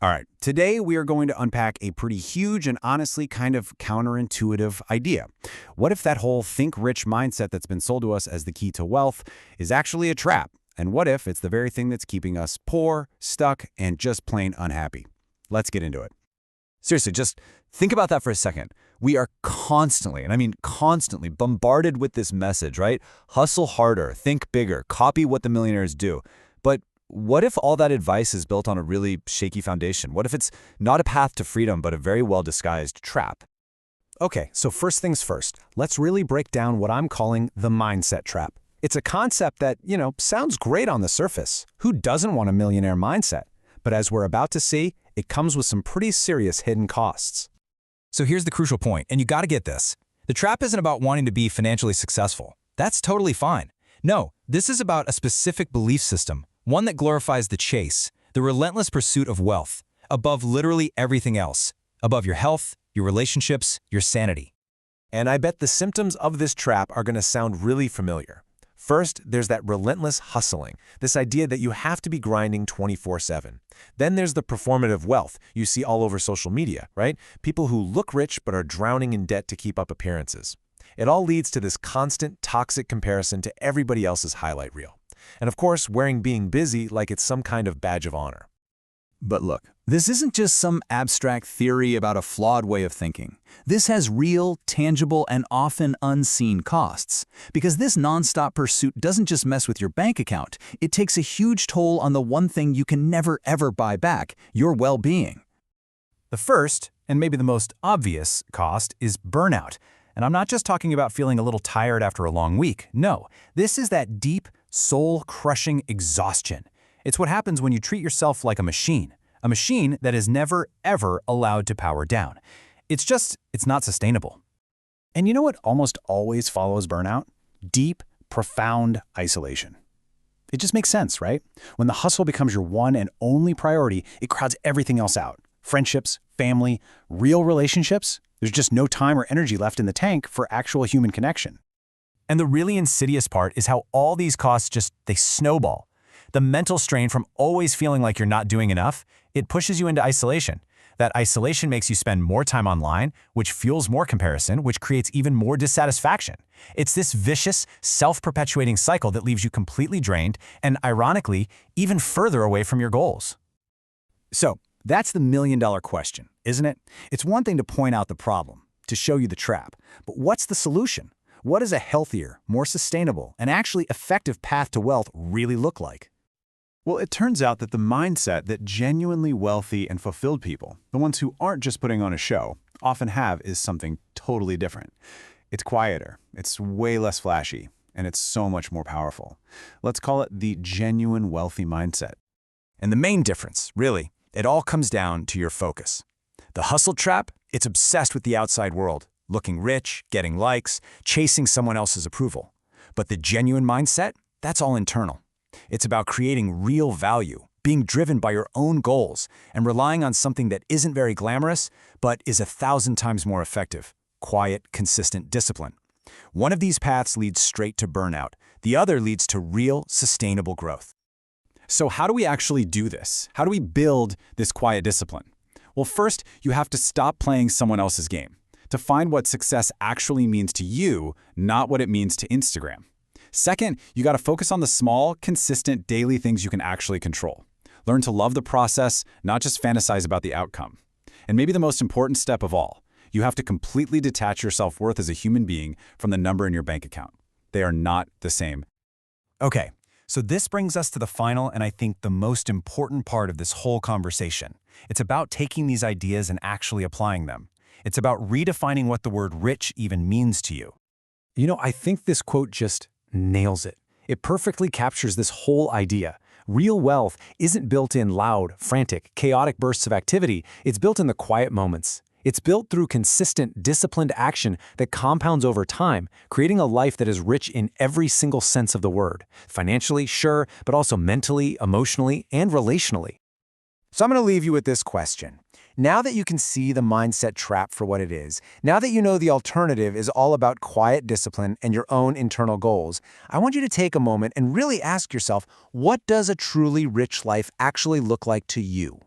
All right, today we are going to unpack a pretty huge and honestly kind of counterintuitive idea. What if that whole think rich mindset that's been sold to us as the key to wealth is actually a trap? And what if it's the very thing that's keeping us poor, stuck, and just plain unhappy? Let's get into it. Seriously, just think about that for a second. We are constantly, and I mean constantly, bombarded with this message, right? Hustle harder, think bigger, copy what the millionaires do. But what if all that advice is built on a really shaky foundation? What if it's not a path to freedom, but a very well-disguised trap? Okay, so first things first, let's really break down what I'm calling the mindset trap. It's a concept that, sounds great on the surface. Who doesn't want a millionaire mindset? But as we're about to see, it comes with some pretty serious hidden costs. So here's the crucial point, and you got to get this. The trap isn't about wanting to be financially successful. That's totally fine. No, this is about a specific belief system, one that glorifies the chase, the relentless pursuit of wealth, above literally everything else, above your health, your relationships, your sanity. And I bet the symptoms of this trap are going to sound really familiar. First, there's that relentless hustling, this idea that you have to be grinding 24/7. Then there's the performative wealth you see all over social media, right? People who look rich but are drowning in debt to keep up appearances. It all leads to this constant toxic comparison to everybody else's highlight reel. And of course, wearing being busy like it's some kind of badge of honor. But look, this isn't just some abstract theory about a flawed way of thinking. This has real, tangible, and often unseen costs. Because this nonstop pursuit doesn't just mess with your bank account, it takes a huge toll on the one thing you can never ever buy back, your well-being. The first, and maybe the most obvious, cost is burnout. And I'm not just talking about feeling a little tired after a long week. No, this is that deep, soul-crushing exhaustion. It's what happens when you treat yourself like a machine that is never, ever allowed to power down. It's not sustainable. And you know what almost always follows burnout? Deep, profound isolation. It just makes sense, right? When the hustle becomes your one and only priority, it crowds everything else out. Friendships, family, real relationships. There's just no time or energy left in the tank for actual human connection. And the really insidious part is how all these costs they snowball. The mental strain from always feeling like you're not doing enough, it pushes you into isolation. That isolation makes you spend more time online, which fuels more comparison, which creates even more dissatisfaction. It's this vicious, self-perpetuating cycle that leaves you completely drained and, ironically, even further away from your goals. So, that's the million-dollar question, isn't it? It's one thing to point out the problem, to show you the trap. But what's the solution? What does a healthier, more sustainable, and actually effective path to wealth really look like? Well, it turns out that the mindset that genuinely wealthy and fulfilled people, the ones who aren't just putting on a show, often have is something totally different. It's quieter, it's way less flashy, and it's so much more powerful. Let's call it the genuine wealthy mindset. And the main difference, really, it all comes down to your focus. The hustle trap, it's obsessed with the outside world, looking rich, getting likes, chasing someone else's approval. But the genuine mindset, that's all internal. It's about creating real value, being driven by your own goals, and relying on something that isn't very glamorous, but is 1,000 times more effective: quiet, consistent discipline. One of these paths leads straight to burnout. The other leads to real, sustainable growth. So how do we actually do this? How do we build this quiet discipline? Well, first, you have to stop playing someone else's game, to find what success actually means to you, not what it means to Instagram. Second, you got to focus on the small, consistent, daily things you can actually control. Learn to love the process, not just fantasize about the outcome. And maybe the most important step of all, you have to completely detach your self-worth as a human being from the number in your bank account. They are not the same. Okay, so this brings us to the final and I think the most important part of this whole conversation. It's about taking these ideas and actually applying them. It's about redefining what the word rich even means to you. I think this quote just nails it. It perfectly captures this whole idea. Real wealth isn't built in loud, frantic, chaotic bursts of activity. It's built in the quiet moments. It's built through consistent, disciplined action that compounds over time, creating a life that is rich in every single sense of the word. Financially, sure, but also mentally, emotionally, and relationally. So I'm going to leave you with this question. Now that you can see the mindset trap for what it is, now that you know the alternative is all about quiet discipline and your own internal goals, I want you to take a moment and really ask yourself, what does a truly rich life actually look like to you?